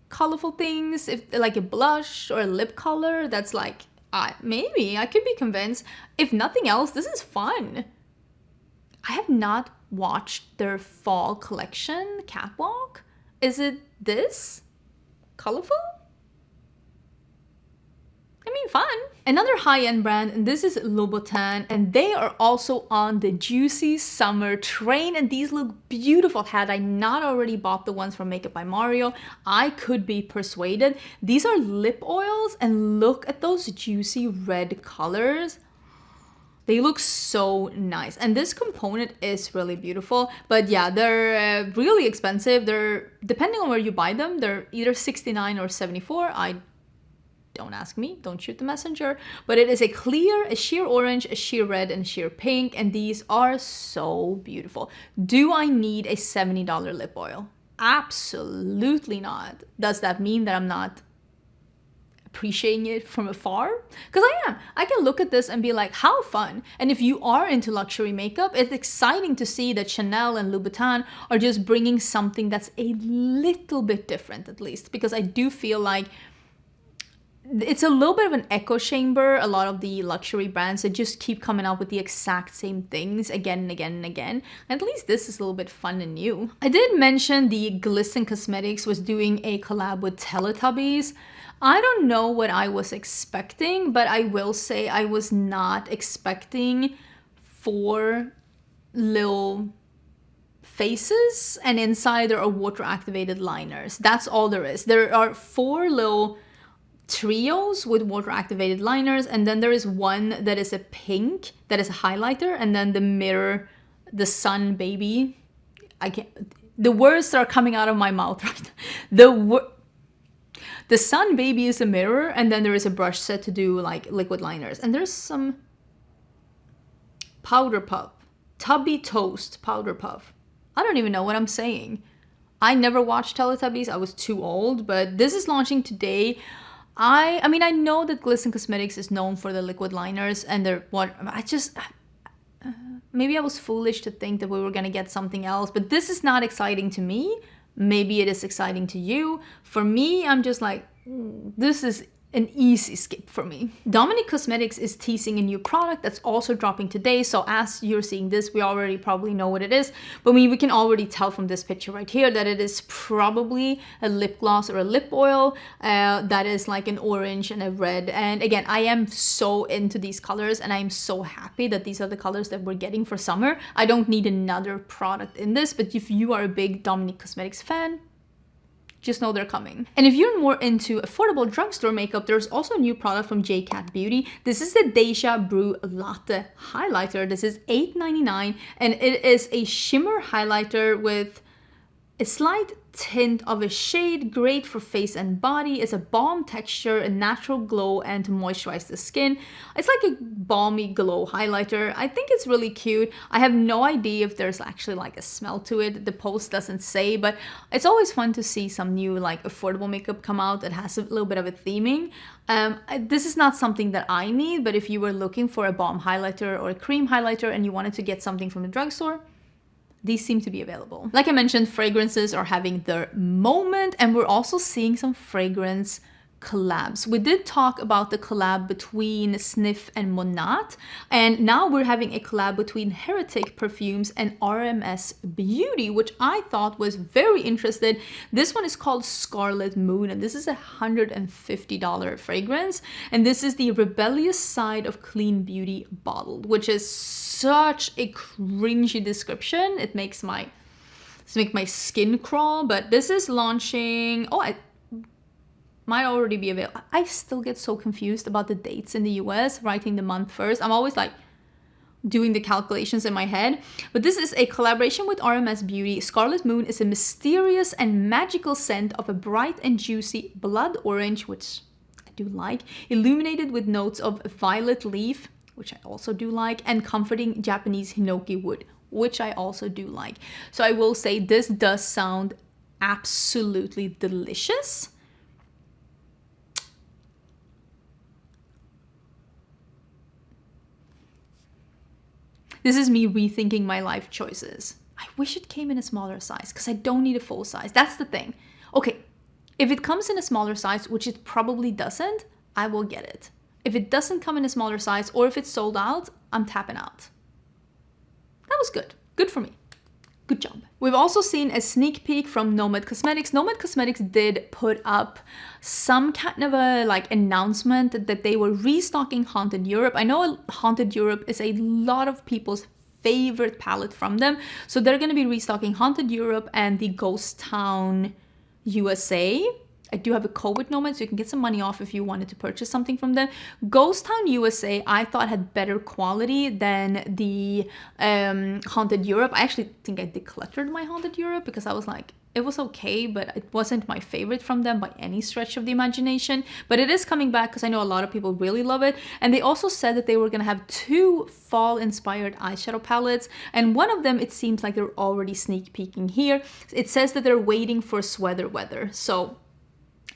colorful things, if like a blush or a lip color, that's like, maybe I could be convinced. If nothing else, this is fun. I have not watched their fall collection catwalk. Is it this colorful? I mean, fun. Another high-end brand, and this is Louboutin, and they are also on the juicy summer train, and these look beautiful. Had I not already bought the ones from Makeup by Mario, I could be persuaded. These are lip oils, and look at those juicy red colors. They look so nice, and this component is really beautiful. But yeah, they're really expensive. They're, depending on where you buy them, they're either 69 or 74. Don't ask me, don't shoot the messenger. But it is a clear, a sheer orange, a sheer red, and a sheer pink, and these are so beautiful. Do I need a $70 lip oil? Absolutely not. Does that mean that I'm not appreciating it from afar? Because I am. I can look at this and be like, how fun. And if you are into luxury makeup, it's exciting to see that Chanel and Louboutin are just bringing something that's a little bit different, at least. Because I do feel like it's a little bit of an echo chamber. A lot of the luxury brands that just keep coming out with the exact same things again and again and again. At least this is a little bit fun and new. I did mention the Glitz Cosmetics was doing a collab with Teletubbies. I don't know what I was expecting, but I will say I was not expecting 4 little faces, and inside there are water activated liners. That's all there is. There are 4 little trios with water activated liners, and then there is one that is a pink that is a highlighter, and then the mirror, the sun baby. I can't, the words that are coming out of my mouth right now. The sun baby is a mirror, and then there is a brush set to do like liquid liners, and there's some powder puff, tubby toast powder puff. I don't even know what I'm saying. I never watched Teletubbies, I was too old, but this is launching today. I mean, I know that Glitz Cosmetics is known for the liquid liners, and they're what maybe I was foolish to think that we were gonna get something else, but this is not exciting to me. Maybe it is exciting to you. For me, I'm just like, this is an easy skip for me. Dominique Cosmetics is teasing a new product that's also dropping today. So as you're seeing this, we already probably know what it is. But we can already tell from this picture right here that it is probably a lip gloss or a lip oil that is like an orange and a red. And again, I am so into these colors, and I'm so happy that these are the colors that we're getting for summer. I don't need another product in this, but if you are a big Dominique Cosmetics fan, just know they're coming. And if you're more into affordable drugstore makeup, there's also a new product from JCat Beauty. This is the Deja Brew Latte Highlighter. This is $8.99, and it is a shimmer highlighter with a slight tint of a shade, great for face and body. It's a balm texture, a natural glow, and to moisturize the skin. It's like a balmy glow highlighter. I think it's really cute. I have no idea if there's actually like a smell to it. The post doesn't say, but it's always fun to see some new like affordable makeup come out that has a little bit of a theming. This is not something that I need, but if you were looking for a balm highlighter or a cream highlighter and you wanted to get something from the drugstore, these seem to be available. Like I mentioned, fragrances are having their moment, and we're also seeing some fragrance collabs. We did talk about the collab between Sniff and Monat, and now we're having a collab between Heretic Perfumes and RMS Beauty, which I thought was very interesting. This one is called Scarlet Moon, and this is a $150 fragrance, and this is the Rebellious Side of Clean Beauty bottled, which is such a cringy description. It makes my skin crawl, but this is launching, I might already be available. I still get so confused about the dates in the US, writing the month first. I'm always like doing the calculations in my head. But this is a collaboration with RMS Beauty. Scarlet Moon is a mysterious and magical scent of a bright and juicy blood orange, which I do like, illuminated with notes of violet leaf, which I also do like, and comforting Japanese hinoki wood, which I also do like. So I will say this does sound absolutely delicious. This is me rethinking my life choices. I wish it came in a smaller size because I don't need a full size. That's the thing. Okay, If it comes in a smaller size, which it probably doesn't, I will get it. If it doesn't come in a smaller size, or if it's sold out, I'm tapping out. That was good. Good for me. Good job. We've also seen a sneak peek from Nomad Cosmetics. Nomad Cosmetics did put up some kind of a like announcement that they were restocking Haunted Europe. I know Haunted Europe is a lot of people's favorite palette from them. So they're going to be restocking Haunted Europe and the Ghost Town USA. I do have a code with Nomad, so you can get some money off if you wanted to purchase something from them. Ghost Town USA, I thought had better quality than the Haunted Europe. I actually think I decluttered my Haunted Europe because I was like, it was okay, but it wasn't my favorite from them by any stretch of the imagination. But it is coming back because I know a lot of people really love it. And they also said that they were going to have 2 fall-inspired eyeshadow palettes. And one of them, it seems like they're already sneak peeking here. It says that they're waiting for sweater weather. So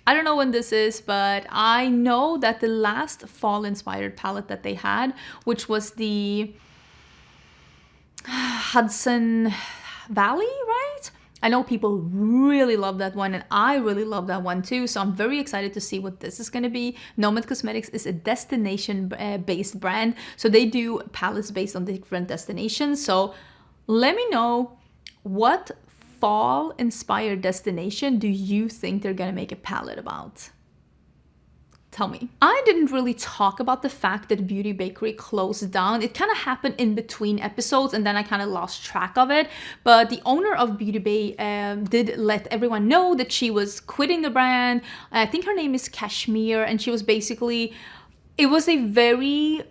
I don't know when this is, but I know that the last fall-inspired palette that they had, which was the Hudson Valley, right? I know people really love that one, and I really love that one too, so I'm very excited to see what this is going to be. Nomad Cosmetics is a destination-based brand, so they do palettes based on different destinations. So let me know, what fall-inspired destination do you think they're gonna make a palette about? Tell me. I didn't really talk about the fact that Beauty Bakery closed down. It kind of happened in between episodes and then I kind of lost track of it. But the owner of Beauty Bay did let everyone know that she was quitting the brand. I think her name is Kashmir, and she was basically, it was a very,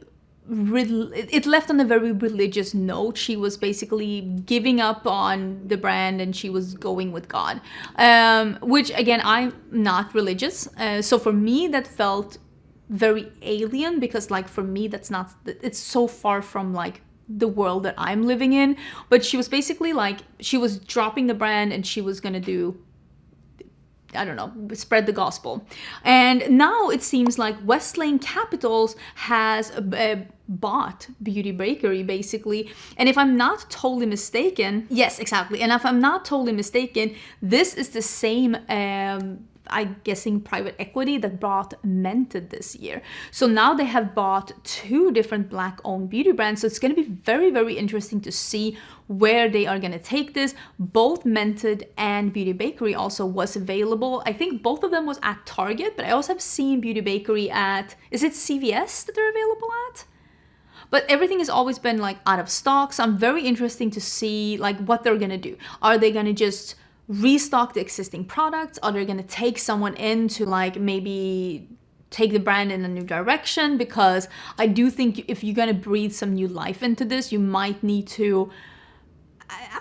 it left on a very religious note. She was basically giving up on the brand and she was going with God, which again, I'm not religious, so for me that felt very alien, because like for me that's not, it's so far from like the world that I'm living in. But she was basically like, she was dropping the brand and she was gonna do, I don't know, spread the gospel. And now it seems like Westlane Capitals has bought Beauty Bakery basically. And if I'm not totally mistaken, yes, exactly. And if I'm not totally mistaken, this is the same I'm guessing private equity that bought Mented this year. So now they have bought 2 different Black-owned beauty brands. So it's going to be very, very interesting to see where they are going to take this. Both Mented and Beauty Bakery also was available. I think both of them was at Target, but I also have seen Beauty Bakery at, is it CVS that they're available at? But everything has always been like out of stock. So I'm very interested to see like what they're going to do. Are they going to just restock the existing products? Are they going to take someone in to like maybe take the brand in a new direction? Because I do think if you're going to breathe some new life into this, you might need to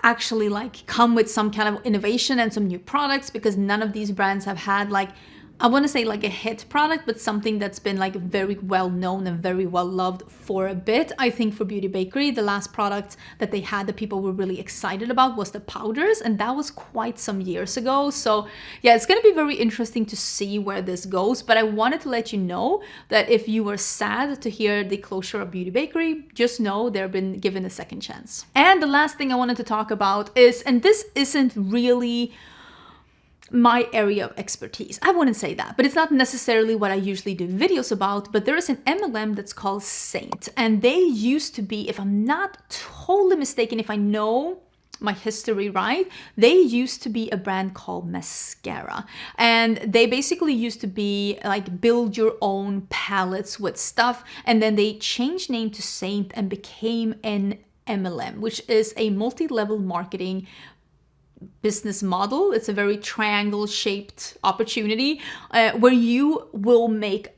actually like come with some kind of innovation and some new products, because none of these brands have had like, I want to say like a hit product, but something that's been like very well known and very well loved for a bit. I think for Beauty Bakery, the last product that they had that people were really excited about was the powders, and that was quite some years ago. So yeah, it's going to be very interesting to see where this goes. But I wanted to let you know that if you were sad to hear the closure of Beauty Bakery, just know they've been given a second chance. And the last thing I wanted to talk about is, and this isn't really my area of expertise, I wouldn't say that, but it's not necessarily what I usually do videos about, but there is an MLM that's called Saint, and they used to be, if I'm not totally mistaken, if I know my history right, they used to be a brand called Mascara, and they basically used to be like build your own palettes with stuff, and then they changed name to Saint and became an MLM, which is a multi-level marketing business model. It's a very triangle shaped opportunity where you will make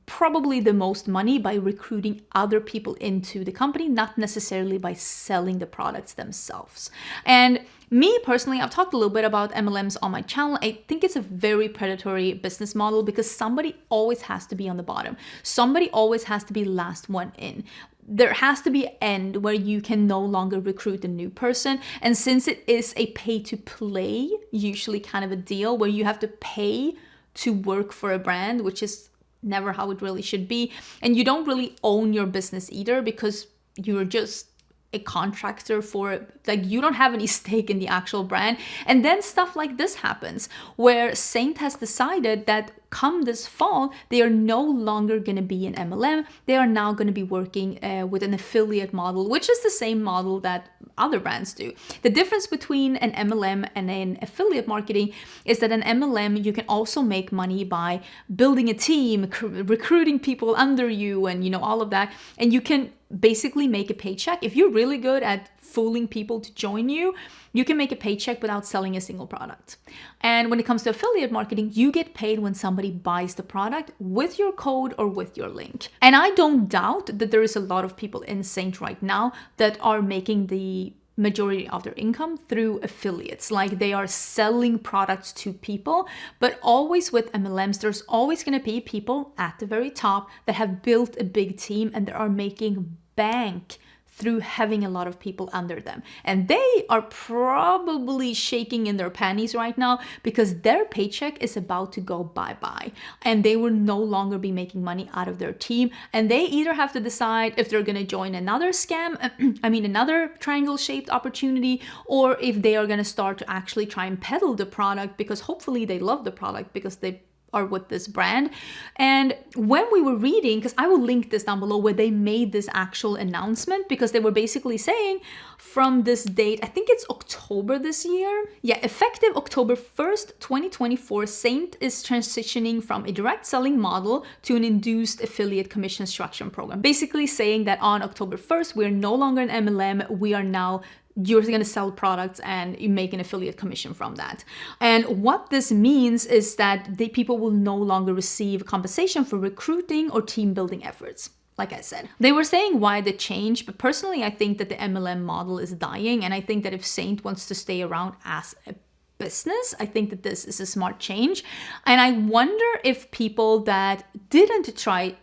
probably the most money by recruiting other people into the company, not necessarily by selling the products themselves. And me personally, I've talked a little bit about MLMs on my channel. I think it's a very predatory business model because somebody always has to be on the bottom. Somebody always has to be last one in. There has to be an end where you can no longer recruit a new person. And since it is a pay to play, usually kind of a deal where you have to pay to work for a brand, which is never how it really should be. And you don't really own your business either, because you're just a contractor for, like, you don't have any stake in the actual brand. And then stuff like this happens where Saint has decided that come this fall, they are no longer going to be an MLM. They are now going to be working with an affiliate model, which is the same model that other brands do. The difference between an MLM and an affiliate marketing is that an MLM, you can also make money by building a team, recruiting people under you, and, you know, all of that. And you can basically make a paycheck. If you're really good at fooling people to join you, you can make a paycheck without selling a single product. And when it comes to affiliate marketing, you get paid when somebody buys the product with your code or with your link. And I don't doubt that there is a lot of people in Saint right now that are making the majority of their income through affiliates, like they are selling products to people. But always with MLMs, there's always going to be people at the very top that have built a big team and they are making bank through having a lot of people under them. And they are probably shaking in their panties right now because their paycheck is about to go bye-bye. And they will no longer be making money out of their team. And they either have to decide if they're going to join another scam, another triangle-shaped opportunity, or if they are going to start to actually try and peddle the product, because hopefully they love the product because they are with this brand. And when we were reading, because I will link this down below where they made this actual announcement, because they were basically saying from this date, I think it's October this year. Yeah, effective October 1st, 2024, Saint is transitioning from a direct selling model to an induced affiliate commission structure program. Basically saying that on October 1st, we're no longer an MLM, we are now, you're going to sell products and you make an affiliate commission from that. And what this means is that the people will no longer receive compensation for recruiting or team building efforts. Like I said, they were saying why the change, but personally, I think that the MLM model is dying. And I think that if Saint wants to stay around as a business, I think that this is a smart change. And I wonder if people that didn't try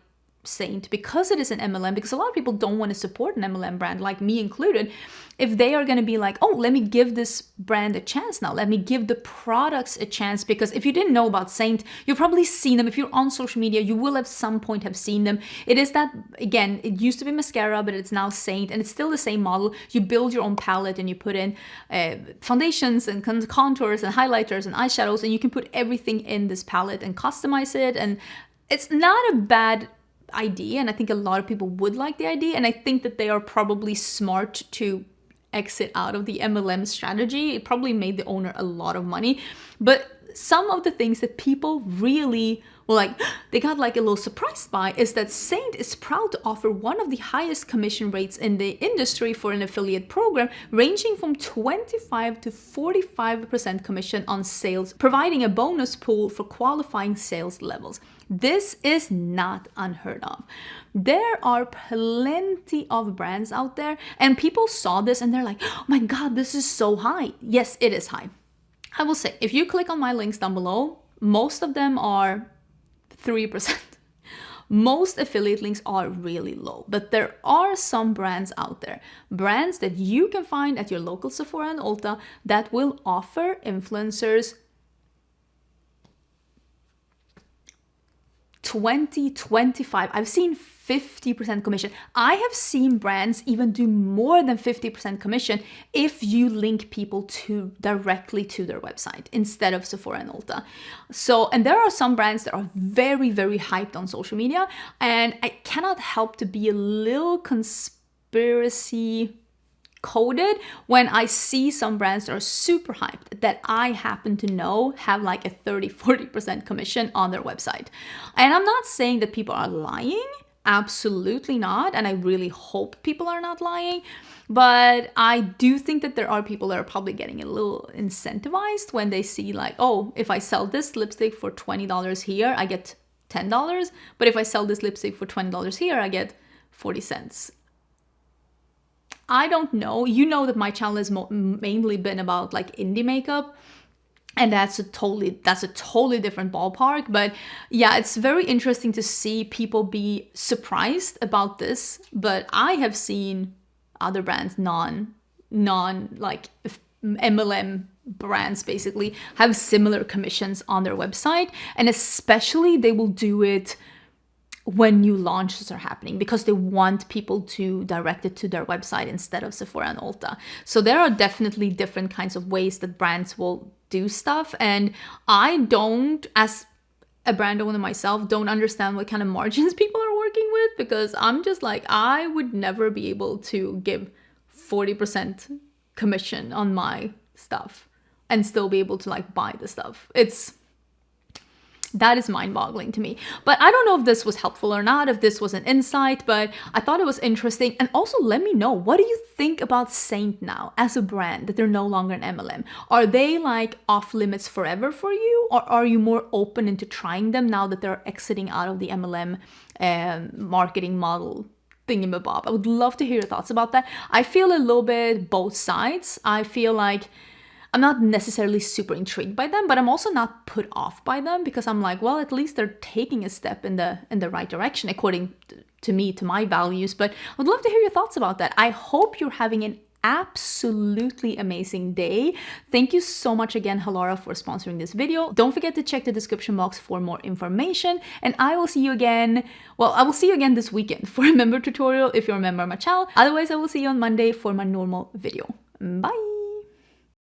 Saint because it is an MLM, because a lot of people don't want to support an MLM brand, like me included, if they are going to be like, oh, let me give this brand a chance now, let me give the products a chance. Because if you didn't know about Saint, you've probably seen them. If you're on social media, you will at some point have seen them. It is that, again, it used to be mascara, but it's now Saint, and it's still the same model. You build your own palette and you put in foundations and contours and highlighters and eyeshadows, and you can put everything in this palette and customize it. And it's not a bad idea, and I think a lot of people would like the idea, and I think that they are probably smart to exit out of the MLM strategy. It probably made the owner a lot of money, but some of the things that people really were like, they got like a little surprised by, is that Saint is proud to offer one of the highest commission rates in the industry for an affiliate program, ranging from 25 to 45% commission on sales, providing a bonus pool for qualifying sales levels. This is not unheard of. There are plenty of brands out there, and people saw this and they're like, oh my God, this is so high. Yes, it is high. I will say, if you click on my links down below, most of them are 3%. Most affiliate links are really low, but there are some brands out there, brands that you can find at your local Sephora and Ulta that will offer influencers 20, 25. I've seen 50% commission. I have seen brands even do more than 50% commission if you link people to directly to their website instead of Sephora and Ulta. So, and there are some brands that are very, very hyped on social media, and I cannot help to be a little conspiracy coded when I see some brands that are super hyped that I happen to know have like a 30-40% commission on their website. And I'm not saying that people are lying, absolutely not, and I really hope people are not lying, but I do think that there are people that are probably getting a little incentivized when they see like, oh, if I sell this lipstick for $20 here, I get $10, but if I sell this lipstick for $20 here, I get 40 cents. I don't know. You know that my channel has mainly been about like indie makeup, and that's a totally different ballpark. But yeah, it's very interesting to see people be surprised about this. But I have seen other brands, non like MLM brands, basically have similar commissions on their website, and especially they will do it when new launches are happening, because they want people to direct it to their website instead of Sephora and Ulta. So there are definitely different kinds of ways that brands will do stuff. And I don't, as a brand owner myself, don't understand what kind of margins people are working with, because I'm just like, I would never be able to give 40% commission on my stuff and still be able to like buy the stuff. That is mind-boggling to me. But I don't know if this was helpful or not, if this was an insight, but I thought it was interesting. And also let me know, what do you think about Saint now as a brand, that they're no longer an MLM? Are they like off limits forever for you? Or are you more open into trying them now that they're exiting out of the MLM marketing model thingamabob? I would love to hear your thoughts about that. I feel a little bit both sides. I feel like I'm not necessarily super intrigued by them, but I'm also not put off by them, because I'm like, well, at least they're taking a step in the right direction according to me, to my values. But I would love to hear your thoughts about that. I hope you're having an absolutely amazing day. Thank you so much again, Halara, for sponsoring this video. Don't forget to check the description box for more information, and I will see you again. Well, I will see you again this weekend for a member tutorial if you're a member of my channel. Otherwise, I will see you on Monday for my normal video. Bye.